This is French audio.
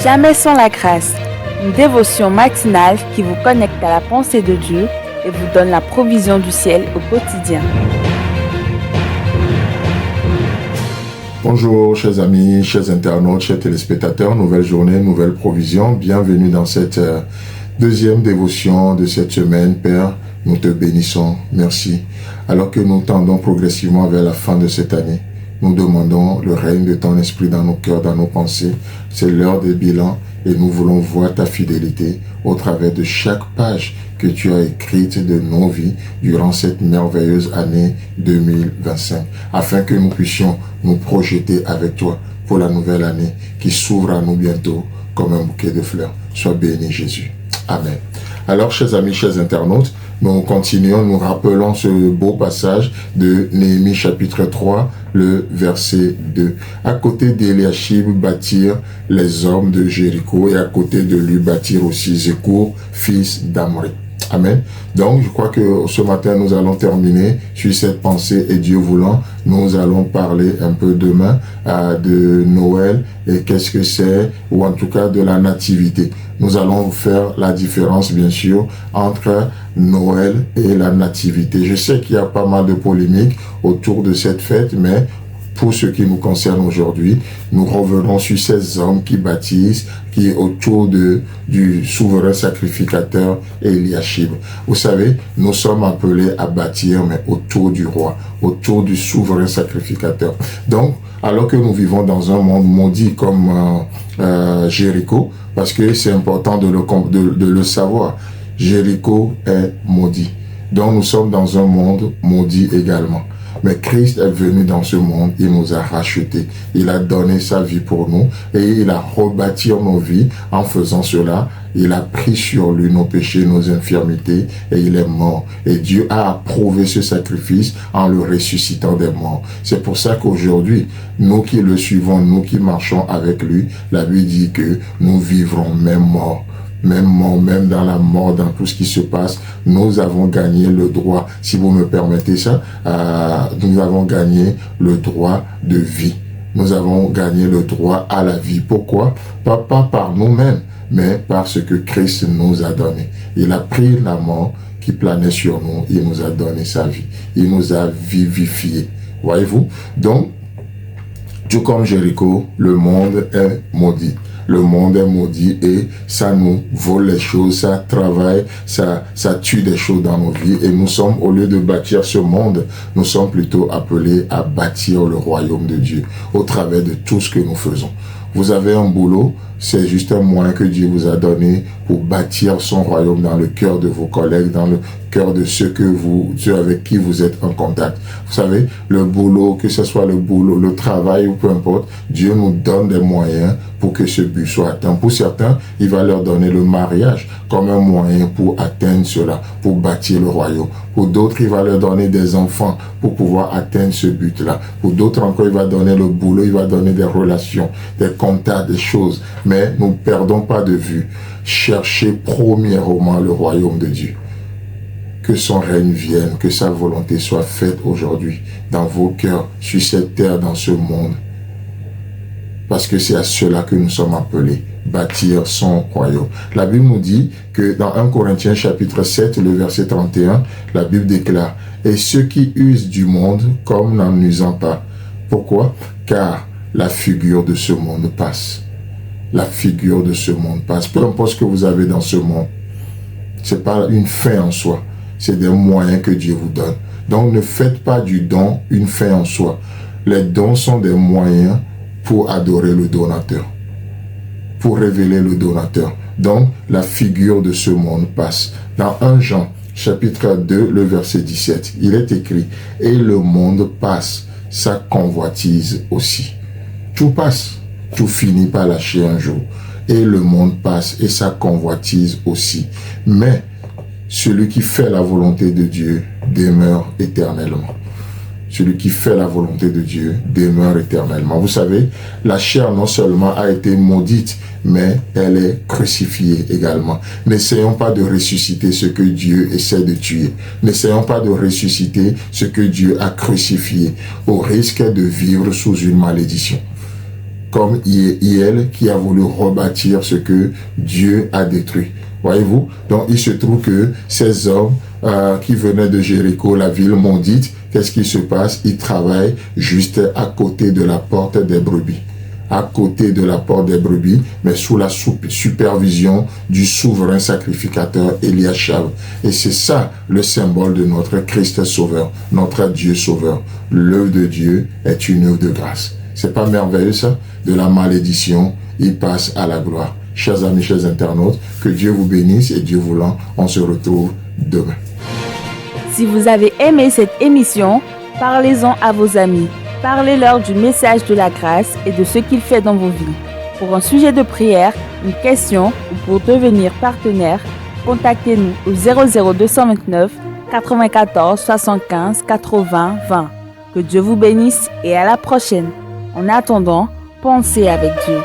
Jamais sans la grâce, une dévotion matinale qui vous connecte à la pensée de Dieu et vous donne la provision du ciel au quotidien. Bonjour chers amis, chers internautes, chers téléspectateurs, nouvelle journée, nouvelle provision. Bienvenue dans cette deuxième dévotion de cette semaine. Père, nous te bénissons, merci. Alors que nous tendons progressivement vers la fin de cette année, nous demandons le règne de ton esprit dans nos cœurs, dans nos pensées. C'est l'heure des bilans et nous voulons voir ta fidélité au travers de chaque page que tu as écrite de nos vies durant cette merveilleuse année 2025, afin que nous puissions nous projeter avec toi pour la nouvelle année qui s'ouvre à nous bientôt comme un bouquet de fleurs. Sois béni Jésus. Amen. Alors, chers amis, chers internautes, nous continuons, nous rappelons ce beau passage de Néhémie chapitre 3, le verset 2. À côté d'Éliachib bâtirent les hommes de Jéricho et à côté de lui bâtirent aussi Zécour, fils d'Amri. Amen. Donc, je crois que ce matin, nous allons terminer sur cette pensée et Dieu voulant, nous allons parler un peu demain de Noël et qu'est-ce que c'est, ou en tout cas de la nativité. Nous allons faire la différence, bien sûr, entre Noël et la nativité. Je sais qu'il y a pas mal de polémiques autour de cette fête, mais pour ce qui nous concerne aujourd'hui, nous revenons sur ces hommes qui baptisent, qui est autour du souverain sacrificateur Éliachib. Vous savez, nous sommes appelés à bâtir, mais autour du roi, autour du souverain sacrificateur. Donc, alors que nous vivons dans un monde maudit comme Jéricho, parce que c'est important de le savoir, Jéricho est maudit. Donc, nous sommes dans un monde maudit également. Mais Christ est venu dans ce monde, il nous a rachetés, il a donné sa vie pour nous et il a rebâti nos vies en faisant cela. Il a pris sur lui nos péchés, nos infirmités et il est mort. Et Dieu a approuvé ce sacrifice en le ressuscitant des morts. C'est pour ça qu'aujourd'hui, nous qui le suivons, nous qui marchons avec lui, la Bible dit que nous vivrons même morts. Même mort, même dans la mort, dans tout ce qui se passe, nous avons gagné le droit, si vous me permettez ça, nous avons gagné le droit de vie. Nous avons gagné le droit à la vie. Pourquoi? Pas par nous-mêmes, mais parce que Christ nous a donné. Il a pris la mort qui planait sur nous, il nous a donné sa vie. Il nous a vivifiés. Voyez-vous? Donc, tout comme Jéricho, le monde est maudit. Le monde est maudit et ça nous vole les choses, ça travaille, ça tue des choses dans nos vies. Et nous sommes, au lieu de bâtir ce monde, nous sommes plutôt appelés à bâtir le royaume de Dieu au travers de tout ce que nous faisons. Vous avez un boulot, c'est juste un moyen que Dieu vous a donné pour bâtir son royaume dans le cœur de vos collègues, dans le cœur de ceux avec qui vous êtes en contact. Vous savez, le boulot, que ce soit le boulot, le travail ou peu importe, Dieu nous donne des moyens pour que ce but soit atteint. Pour certains, il va leur donner le mariage comme un moyen pour atteindre cela, pour bâtir le royaume. Pour d'autres, il va leur donner des enfants pour pouvoir atteindre ce but-là. Pour d'autres encore, il va donner le boulot, il va donner des relations, des contacts, des choses. Mais nous ne perdons pas de vue. Cherchez premièrement le royaume de Dieu. Que son règne vienne, que sa volonté soit faite aujourd'hui dans vos cœurs, sur cette terre, dans ce monde. Parce que c'est à cela que nous sommes appelés, bâtir son royaume. La Bible nous dit que dans 1 Corinthiens chapitre 7, le verset 31, la Bible déclare « Et ceux qui usent du monde comme n'en usant pas. » Pourquoi? Car la figure de ce monde passe. La figure de ce monde passe. Peu importe ce que vous avez dans ce monde, ce n'est pas une fin en soi. C'est des moyens que Dieu vous donne. Donc ne faites pas du don une fin en soi. Les dons sont des moyens pour adorer le donateur, pour révéler le donateur. Donc la figure de ce monde passe. Dans 1 Jean chapitre 2, le verset 17, il est écrit « Et le monde passe, sa convoitise aussi. » Tout passe, tout finit par lâcher un jour. Et le monde passe et sa convoitise aussi. Mais celui qui fait la volonté de Dieu demeure éternellement. Celui qui fait la volonté de Dieu demeure éternellement. Vous savez, la chair non seulement a été maudite, mais elle est crucifiée également. N'essayons pas de ressusciter ce que Dieu essaie de tuer. N'essayons pas de ressusciter ce que Dieu a crucifié, au risque de vivre sous une malédiction. comme Hiel qui a voulu rebâtir ce que Dieu a détruit. Voyez-vous? Donc, il se trouve que ces hommes qui venaient de Jéricho, la ville maudite, qu'est-ce qui se passe? Ils travaillent juste à côté de la porte des brebis. À côté de la porte des brebis, mais sous la supervision du souverain sacrificateur Eliashab. Et c'est ça le symbole de notre Christ sauveur, notre Dieu sauveur. L'œuvre de Dieu est une œuvre de grâce. C'est pas merveilleux ça? De la malédiction, il passe à la gloire. Chers amis, chers internautes, que Dieu vous bénisse et Dieu voulant, on se retrouve demain. Si vous avez aimé cette émission, parlez-en à vos amis. Parlez-leur du message de la grâce et de ce qu'il fait dans vos vies. Pour un sujet de prière, une question ou pour devenir partenaire, contactez-nous au 00229 94 75 80 20. Que Dieu vous bénisse et à la prochaine. En attendant, pensez avec Dieu.